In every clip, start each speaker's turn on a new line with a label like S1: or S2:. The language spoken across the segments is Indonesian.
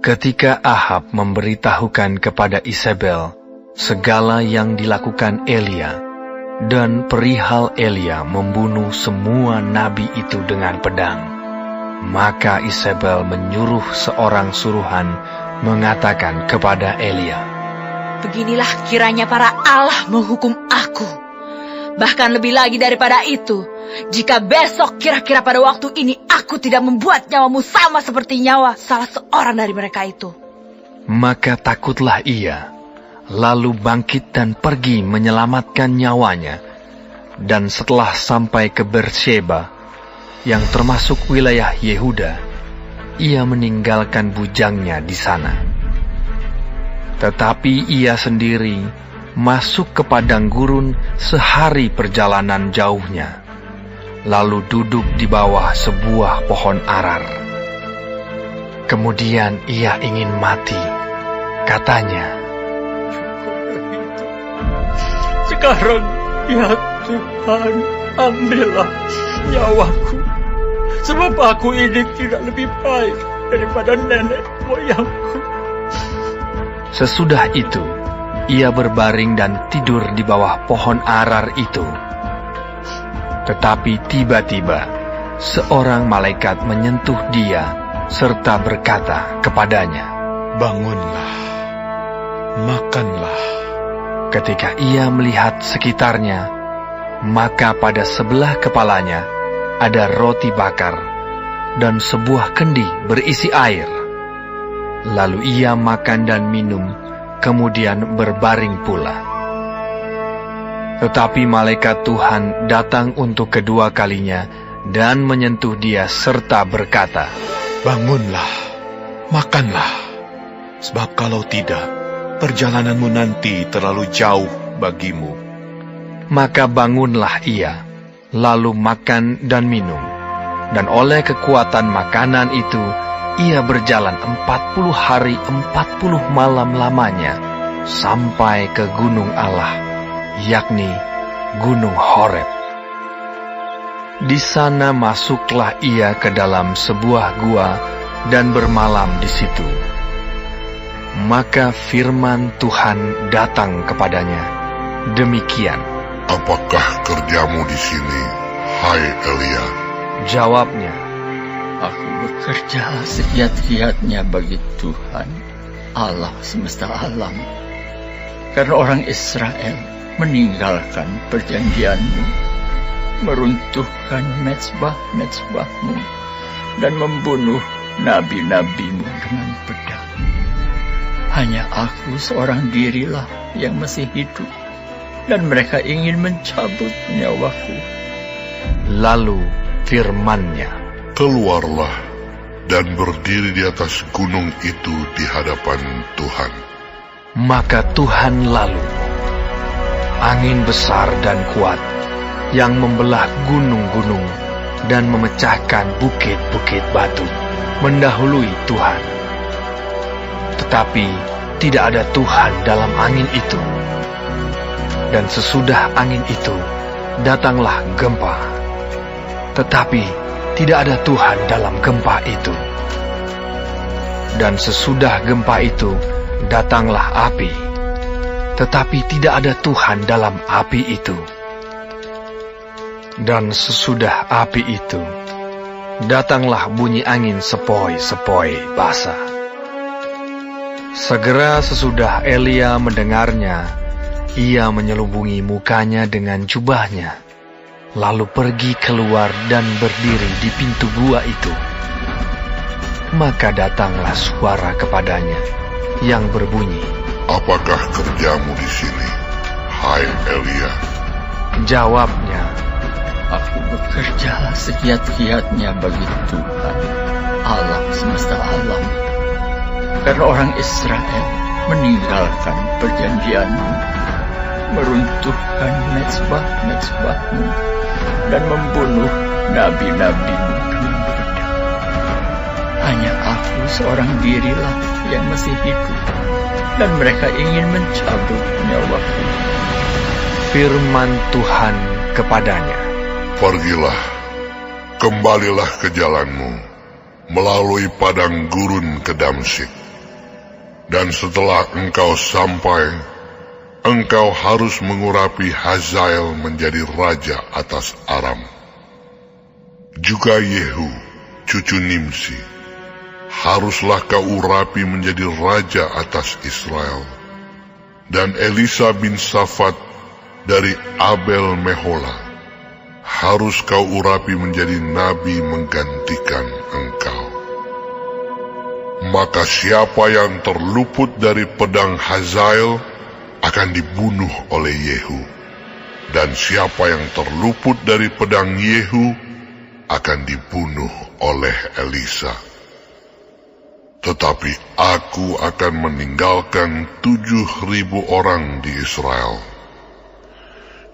S1: Ketika Ahab memberitahukan kepada Isabel segala yang dilakukan Elia, dan perihal Elia membunuh semua nabi itu dengan pedang, maka Isabel menyuruh seorang suruhan mengatakan kepada Elia,
S2: "Beginilah kiranya para Allah menghukum aku. Bahkan lebih lagi daripada itu, jika besok kira-kira pada waktu ini aku tidak membuat nyawamu sama seperti nyawa salah seorang dari mereka itu."
S1: Maka takutlah ia, lalu bangkit dan pergi menyelamatkan nyawanya. Dan setelah sampai ke Beersheba, yang termasuk wilayah Yehuda, ia meninggalkan bujangnya di sana. Tetapi ia sendiri masuk ke padang gurun sehari perjalanan jauhnya, lalu duduk di bawah sebuah pohon arar. Kemudian ia ingin mati. Katanya,
S3: "Sekarang, ya Tuhan, ambillah nyawaku, sebab aku ini tidak lebih baik daripada nenek moyangku."
S1: Sesudah itu, ia berbaring dan tidur di bawah pohon arar itu. Tetapi tiba-tiba, seorang malaikat menyentuh dia, serta berkata kepadanya,
S4: "Bangunlah, makanlah."
S1: Ketika ia melihat sekitarnya, maka pada sebelah kepalanya ada roti bakar dan sebuah kendi berisi air. Lalu ia makan dan minum, kemudian berbaring pula. Tetapi malaikat Tuhan datang untuk kedua kalinya dan menyentuh dia serta berkata,
S4: "Bangunlah, makanlah, sebab kalau tidak, perjalananmu nanti terlalu jauh bagimu."
S1: Maka bangunlah ia, lalu makan dan minum, dan oleh kekuatan makanan itu, ia berjalan 40 hari 40 malam lamanya, sampai ke gunung Allah, yakni Gunung Horeb. Di sana masuklah ia ke dalam sebuah gua dan bermalam di situ. Maka firman Tuhan datang kepadanya, demikian,
S5: "Apakah kerjamu di sini, hai Elia?"
S1: Jawabnya,
S3: "Aku bekerja segiat-giatnya bagi Tuhan, Allah semesta alam. Karena orang Israel meninggalkan perjanjian-Mu, meruntuhkan mezbah-mezbah-Mu, dan membunuh nabi-nabi-Mu dengan pedang. Hanya aku seorang dirilah yang masih hidup, dan mereka ingin mencabut nyawaku."
S1: lalu firman-Nya,
S5: "Keluarlah dan berdiri di atas gunung itu di hadapan Tuhan."
S1: Maka Tuhan lalu, angin besar dan kuat yang membelah gunung-gunung dan memecahkan bukit-bukit batu, mendahului Tuhan. Tetapi tidak ada Tuhan dalam angin itu. Dan sesudah angin itu, datanglah gempa. Tetapi tidak ada Tuhan dalam gempa itu. Dan sesudah gempa itu, datanglah api. Tetapi tidak ada Tuhan dalam api itu. Dan sesudah api itu, datanglah bunyi angin sepoi-sepoi basah. Segera sesudah Elia mendengarnya, ia menyelubungi mukanya dengan jubahnya, lalu pergi keluar dan berdiri di pintu gua itu. Maka datanglah suara kepadanya yang berbunyi,
S5: "Apakah kerjamu di sini, hai Elia?"
S1: Jawabnya,
S3: "Aku bekerja segiat-giatnya bagi Tuhan, Allah semesta alam. Karena orang Israel meninggalkan perjanjian-Mu, meruntuhkan mezbah-mezbah-Mu, dan membunuh nabi-nabi-Mu dengan pedang. Hanya aku seorang dirilah yang masih hidup, dan mereka ingin mencabut nyawaku."
S1: firman Tuhan kepadanya,
S5: "Pergilah, kembalilah ke jalanmu, melalui padang gurun ke Damsyik. Dan setelah engkau sampai, engkau harus mengurapi Hazael menjadi raja atas Aram. Juga Yehu, cucu Nimsi, haruslah kau urapi menjadi raja atas Israel. Dan Elisa bin Safat dari Abel Mehola, harus kau urapi menjadi nabi menggantikan engkau. Maka siapa yang terluput dari pedang Hazael akan dibunuh oleh Yehu, dan siapa yang terluput dari pedang Yehu akan dibunuh oleh Elisa. Tetapi aku akan meninggalkan 7.000 orang di Israel,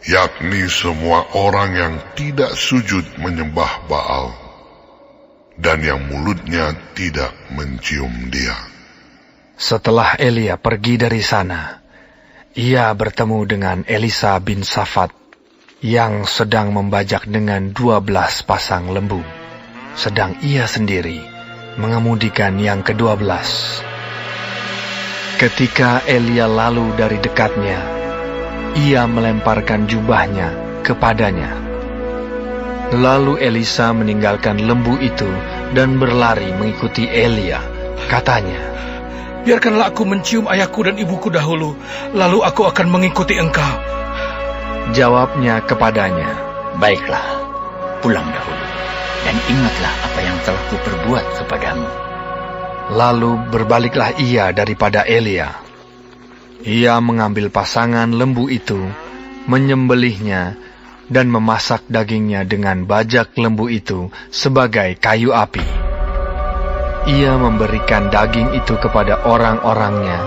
S5: yakni semua orang yang tidak sujud menyembah Baal, dan yang mulutnya tidak mencium dia.
S1: Setelah Elia pergi dari sana, ia bertemu dengan Elisa bin Safat yang sedang membajak dengan 12 pasang lembu, sedang ia sendiri mengemudikan yang ke-12. Ketika Elia lalu dari dekatnya, ia melemparkan jubahnya kepadanya. Lalu Elisa meninggalkan lembu itu dan berlari mengikuti Elia. Katanya,
S6: "Biarkanlah aku mencium ayahku dan ibuku dahulu, lalu aku akan mengikuti engkau."
S1: Jawabnya kepadanya,
S3: Baiklah, pulang dahulu, dan ingatlah apa yang telah kuperbuat kepadamu.
S1: Lalu berbaliklah ia daripada Elia. Ia mengambil pasangan lembu itu, menyembelihnya, dan memasak dagingnya dengan bajak lembu itu sebagai kayu api. Ia memberikan daging itu kepada orang-orangnya,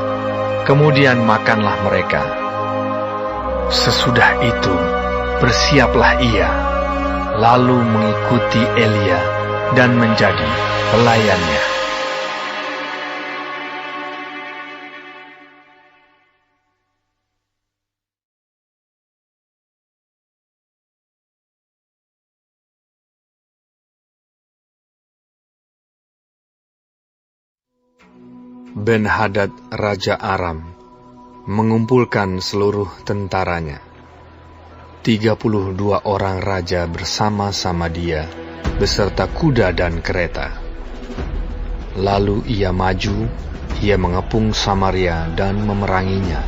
S1: kemudian makanlah mereka. Sesudah itu, bersiaplah ia, lalu mengikuti Elia dan menjadi pelayannya. Ben-Hadad Raja Aram mengumpulkan seluruh tentaranya. 32 orang raja bersama-sama dia, beserta kuda dan kereta. Lalu ia maju, ia mengepung Samaria dan memeranginya.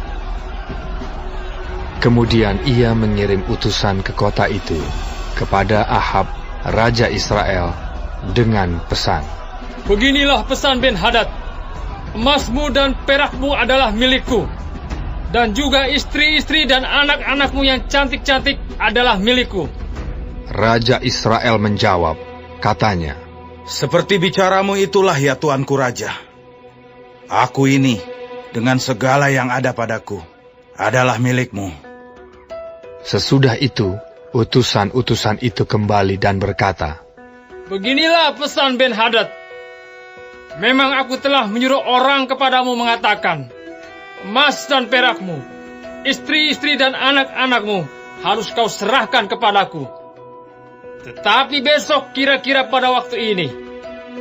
S1: Kemudian ia mengirim utusan ke kota itu, kepada Ahab, Raja Israel, dengan pesan,
S7: "Beginilah pesan Ben-Hadad. Emasmu dan perakmu adalah milikku, dan juga istri-istri dan anak-anakmu yang cantik-cantik adalah milikku."
S1: Raja Israel menjawab, katanya,
S8: "Seperti bicaramu itulah ya tuanku raja. Aku ini, dengan segala yang ada padaku, adalah milikmu."
S1: Sesudah itu, utusan-utusan itu kembali dan berkata,
S7: "Beginilah pesan Ben-Hadad. Memang aku telah menyuruh orang kepadamu mengatakan, emas dan perakmu, istri-istri dan anak-anakmu harus kau serahkan kepadaku. Tetapi besok kira-kira pada waktu ini,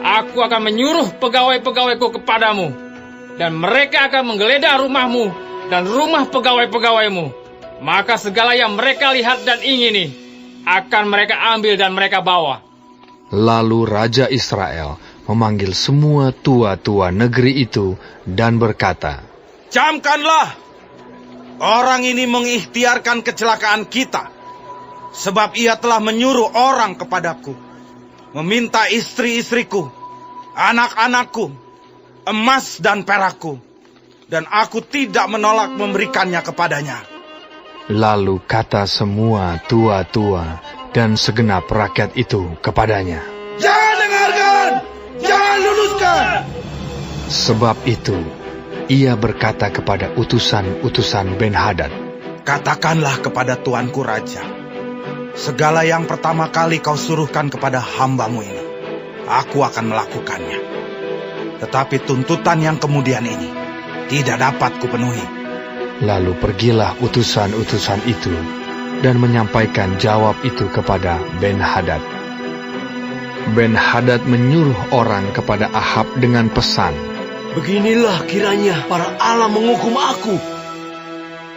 S7: aku akan menyuruh pegawai-pegawaiku kepadamu, dan mereka akan menggeledah rumahmu dan rumah pegawai-pegawaimu. Maka segala yang mereka lihat dan ingini, akan mereka ambil dan mereka bawa."
S1: Lalu Raja Israel memanggil semua tua-tua negeri itu dan berkata,
S8: "Camkanlah! Orang ini mengikhtiarkan kecelakaan kita, sebab ia telah menyuruh orang kepadaku, meminta istri-istriku, anak-anakku, emas dan perakku, dan aku tidak menolak memberikannya kepadanya."
S1: Lalu kata semua tua-tua dan segenap rakyat itu kepadanya,
S8: "Jangan dengarkan! Jangan luluskan!"
S1: Sebab itu, ia berkata kepada utusan-utusan Ben-Hadad,
S8: "Katakanlah kepada tuanku raja, segala yang pertama kali kau suruhkan kepada hambamu ini, aku akan melakukannya. Tetapi tuntutan yang kemudian ini tidak dapat kupenuhi."
S1: Lalu pergilah utusan-utusan itu dan menyampaikan jawab itu kepada Ben-Hadad. Ben-Hadad menyuruh orang kepada Ahab dengan pesan,
S9: Beginilah kiranya para Allah menghukum aku.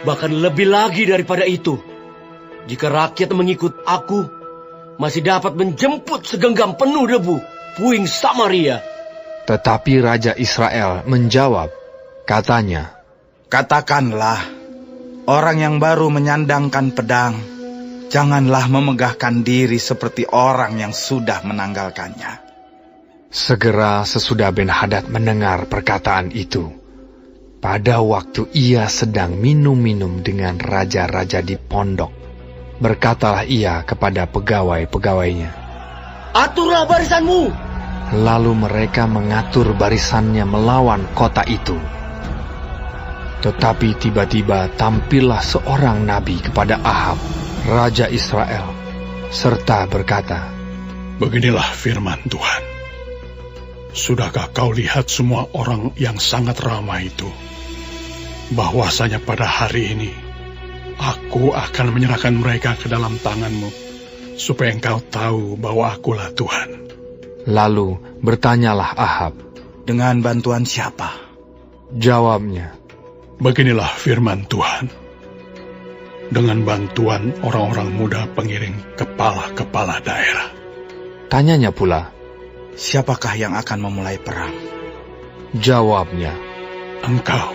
S9: Bahkan lebih lagi daripada itu. Jika rakyat mengikut aku, masih dapat menjemput segenggam penuh debu puing Samaria.
S1: Tetapi Raja Israel menjawab, katanya,
S8: Katakanlah, orang yang baru menyandangkan pedang, janganlah memegahkan diri seperti orang yang sudah menanggalkannya.
S1: Segera sesudah Ben-Hadad mendengar perkataan itu, pada waktu ia sedang minum-minum dengan raja-raja di pondok, berkatalah ia kepada pegawai-pegawainya,
S9: Aturlah barisanmu.
S1: Lalu mereka mengatur barisannya melawan kota itu. Tetapi tiba-tiba tampillah seorang nabi kepada Ahab, Raja Israel, serta berkata,
S6: Beginilah firman Tuhan. Sudahkah kau lihat semua orang yang sangat ramai itu? Bahwasanya pada hari ini, aku akan menyerahkan mereka ke dalam tanganmu, supaya engkau tahu bahwa akulah Tuhan.
S1: Lalu bertanyalah Ahab,
S8: Dengan bantuan siapa?
S1: Jawabnya,
S6: Beginilah firman Tuhan. Dengan bantuan orang-orang muda pengiring kepala-kepala daerah.
S1: Tanyanya pula,
S8: Siapakah yang akan memulai perang?
S1: Jawabnya,
S6: Engkau.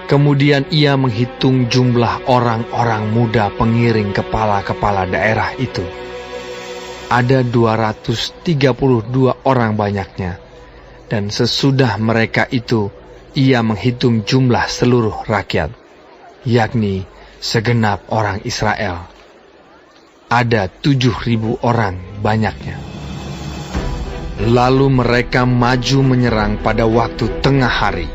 S1: Kemudian ia menghitung jumlah orang-orang muda pengiring kepala-kepala daerah itu. Ada 232 orang banyaknya, dan sesudah mereka itu ia menghitung jumlah seluruh rakyat, yakni segenap orang Israel. Ada 7.000 orang banyaknya. Lalu mereka maju menyerang pada waktu tengah hari,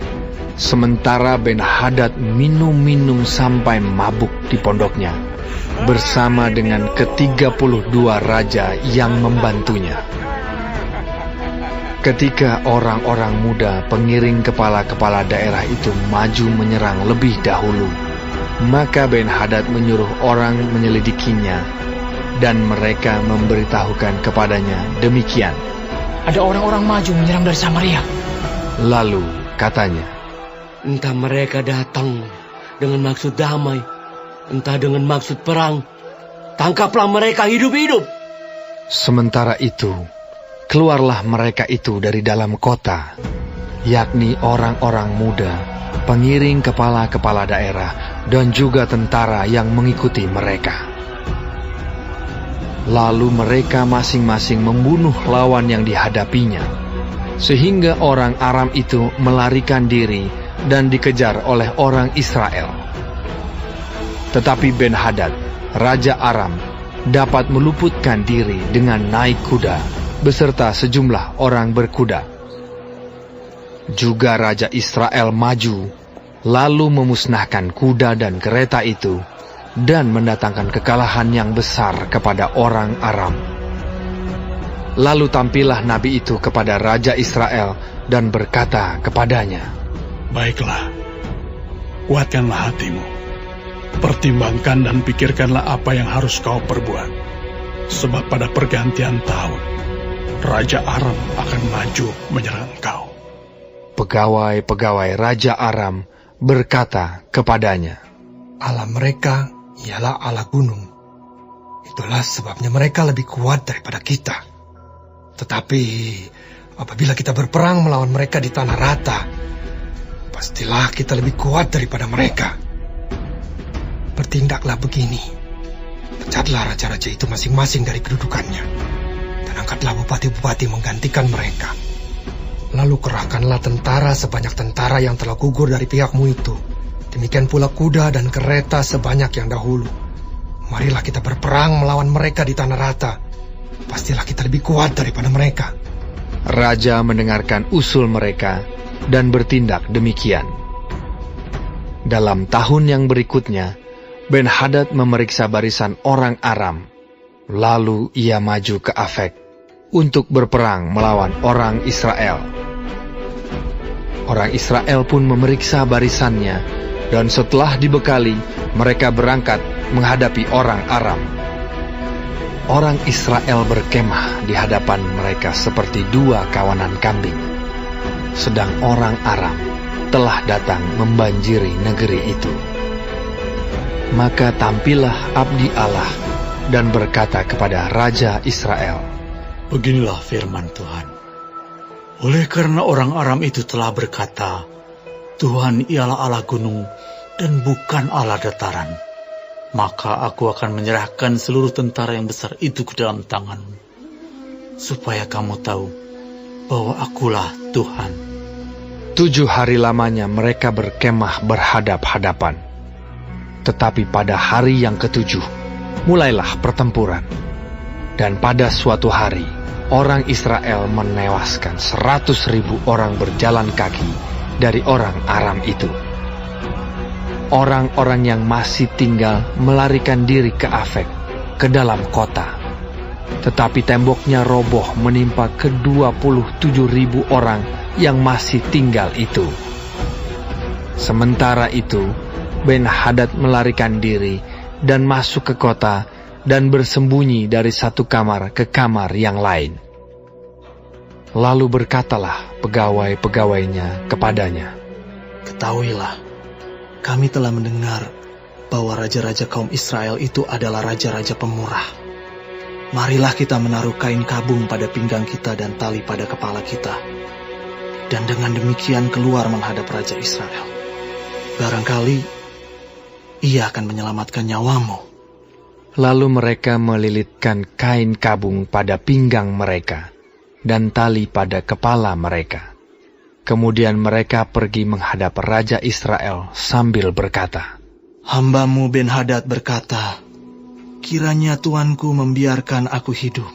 S1: sementara Ben-Hadad minum-minum sampai mabuk di pondoknya, bersama dengan ke-32 raja yang membantunya. Ketika orang-orang muda pengiring kepala-kepala daerah itu maju menyerang lebih dahulu, maka Ben-Hadad menyuruh orang menyelidikinya, dan mereka memberitahukan kepadanya demikian.
S7: Ada orang-orang maju menyerang dari Samaria.
S1: Lalu katanya,
S9: Entah mereka datang dengan maksud damai, entah dengan maksud perang. Tangkaplah mereka hidup-hidup.
S1: Sementara itu, keluarlah mereka itu dari dalam kota, yakni orang-orang muda, pengiring kepala-kepala daerah, dan juga tentara yang mengikuti mereka. Lalu mereka masing-masing membunuh lawan yang dihadapinya, sehingga orang Aram itu melarikan diri dan dikejar oleh orang Israel. Tetapi Ben-Hadad, Raja Aram, dapat meluputkan diri dengan naik kuda, beserta sejumlah orang berkuda. Juga Raja Israel maju, lalu memusnahkan kuda dan kereta itu, dan mendatangkan kekalahan yang besar kepada orang Aram. Lalu tampillah nabi itu kepada Raja Israel dan berkata kepadanya,
S6: Baiklah, kuatkanlah hatimu. Pertimbangkan dan pikirkanlah apa yang harus kau perbuat. Sebab pada pergantian tahun, Raja Aram akan maju menyerang kau.
S1: Pegawai-pegawai Raja Aram berkata kepadanya,
S10: Allah mereka ialah Allah gunung. Itulah sebabnya mereka lebih kuat daripada kita. Tetapi apabila kita berperang melawan mereka di tanah rata, pastilah kita lebih kuat daripada mereka. Bertindaklah begini. Pecatlah raja-raja itu masing-masing dari kedudukannya, dan angkatlah bupati-bupati menggantikan mereka. Lalu kerahkanlah tentara sebanyak tentara yang telah gugur dari pihakmu itu. Demikian pula kuda dan kereta sebanyak yang dahulu. Marilah kita berperang melawan mereka di tanah rata. Pastilah kita lebih kuat daripada mereka.
S1: Raja mendengarkan usul mereka dan bertindak demikian. Dalam tahun yang berikutnya, Ben-Hadad memeriksa barisan orang Aram. Lalu ia maju ke Afek untuk berperang melawan orang Israel. Orang Israel pun memeriksa barisannya, dan setelah dibekali, mereka berangkat menghadapi orang Aram. Orang Israel berkemah di hadapan mereka seperti dua kawanan kambing. sedang orang Aram telah datang membanjiri negeri itu. Maka tampillah abdi Allah dan berkata kepada Raja Israel,
S6: Beginilah firman Tuhan. Oleh karena orang Aram itu telah berkata, Tuhan ialah Allah gunung dan bukan Allah dataran, maka aku akan menyerahkan seluruh tentara yang besar itu ke dalam tanganmu, supaya kamu tahu bahwa akulah Tuhan.
S1: 7 hari lamanya mereka berkemah berhadap-hadapan. Tetapi pada hari yang ke-7, mulailah pertempuran. Dan pada suatu hari, orang Israel menewaskan 100.000 orang berjalan kaki dari orang Aram itu. Orang-orang yang masih tinggal melarikan diri ke Afek, ke dalam kota. Tetapi temboknya roboh menimpa ke-27.000 orang yang masih tinggal itu. Sementara itu, Ben-Hadad melarikan diri dan masuk ke kota dan bersembunyi dari satu kamar ke kamar yang lain. Lalu berkatalah pegawai-pegawainya kepadanya,
S10: Ketahuilah, kami telah mendengar bahwa raja-raja kaum Israel itu adalah raja-raja pemurah. Marilah kita menaruh kain kabung pada pinggang kita dan tali pada kepala kita, dan dengan demikian keluar menghadap Raja Israel. Barangkali ia akan menyelamatkan nyawamu.
S1: Lalu mereka melilitkan kain kabung pada pinggang mereka dan tali pada kepala mereka. Kemudian mereka pergi menghadap Raja Israel sambil berkata,
S10: Hambamu Ben-Hadad berkata, kiranya tuanku membiarkan aku hidup.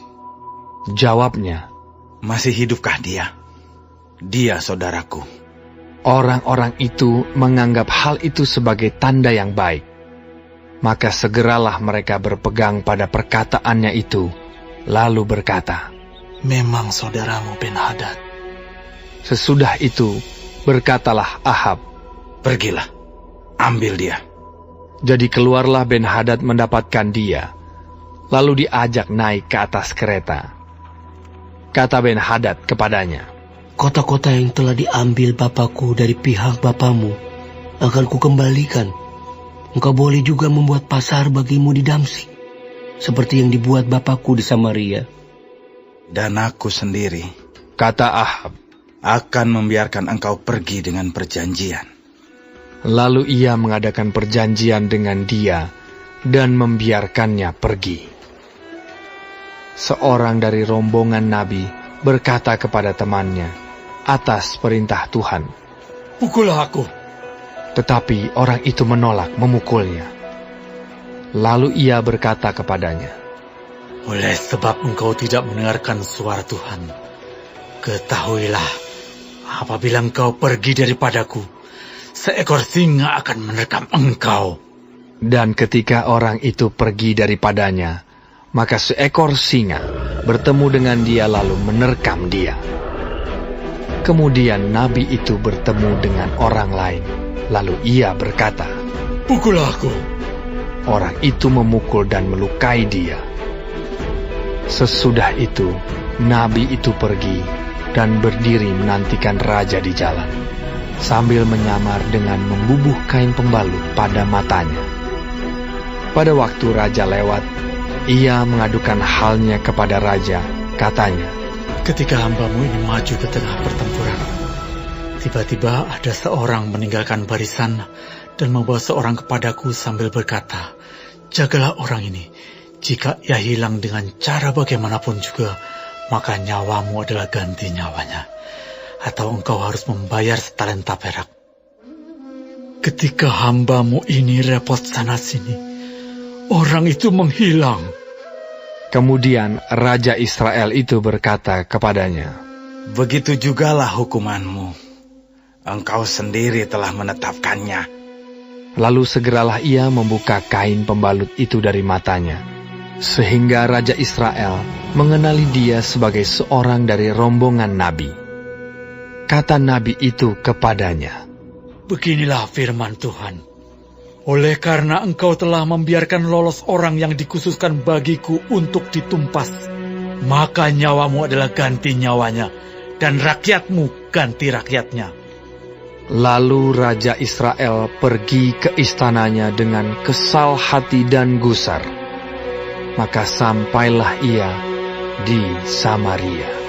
S1: Jawabnya,
S8: Masih hidupkah dia? Dia saudaraku.
S1: orang-orang itu menganggap hal itu sebagai tanda yang baik. Maka segeralah mereka berpegang pada perkataannya itu, lalu berkata,
S10: Memang saudaramu Ben-Hadad.
S1: Sesudah itu, berkatalah Ahab,
S8: Pergilah, ambil dia.
S1: Jadi keluarlah Ben-Hadad mendapatkan dia, lalu diajak naik ke atas kereta. Kata Ben-Hadad kepadanya,
S9: Kota-kota yang telah diambil bapakku dari pihak bapamu akan kukembalikan. Engkau boleh juga membuat pasar bagimu di Damsyik, seperti yang dibuat bapakku di Samaria.
S8: Dan aku sendiri,
S1: kata Ahab,
S8: akan membiarkan engkau pergi dengan perjanjian.
S1: Lalu ia mengadakan perjanjian dengan dia dan membiarkannya pergi. Seorang dari rombongan Nabi berkata kepada temannya, atas perintah Tuhan,
S6: Pukullah aku.
S1: tetapi orang itu menolak memukulnya. Lalu ia berkata kepadanya,
S6: Oleh sebab engkau tidak mendengarkan suara Tuhan, ketahuilah, apabila engkau pergi daripadaku, seekor singa akan menerkam engkau.
S1: Dan ketika orang itu pergi daripadanya, maka seekor singa bertemu dengan dia lalu menerkam dia. Kemudian nabi itu bertemu dengan orang lain, lalu ia berkata,
S6: Pukullah aku.
S1: Orang itu memukul dan melukai dia. Sesudah itu, nabi itu pergi dan berdiri menantikan raja di jalan, sambil menyamar dengan membubuh kain pembalut pada matanya. Pada waktu raja lewat, ia mengadukan halnya kepada raja, katanya,
S6: Ketika hambamu ini maju ke tengah pertempuran, tiba-tiba ada seorang meninggalkan barisan dan membawa seorang kepadaku sambil berkata, Jagalah orang ini, jika ia hilang dengan cara bagaimanapun juga, maka nyawamu adalah ganti nyawanya, atau engkau harus membayar setalenta perak. Ketika hambamu ini repot sana-sini, orang itu menghilang.
S1: Kemudian Raja Israel itu berkata kepadanya,
S8: Begitu jugalah hukumanmu. Engkau sendiri telah menetapkannya.
S1: Lalu segeralah ia membuka kain pembalut itu dari matanya, sehingga Raja Israel mengenali dia sebagai seorang dari rombongan nabi. Kata nabi itu kepadanya,
S6: Beginilah firman Tuhan. Oleh karena engkau telah membiarkan lolos orang yang dikhususkan bagiku untuk ditumpas, maka nyawamu adalah ganti nyawanya,
S8: dan rakyatmu ganti rakyatnya.
S1: Lalu Raja Israel pergi ke istananya dengan kesal hati dan gusar. Maka sampailah ia di Samaria.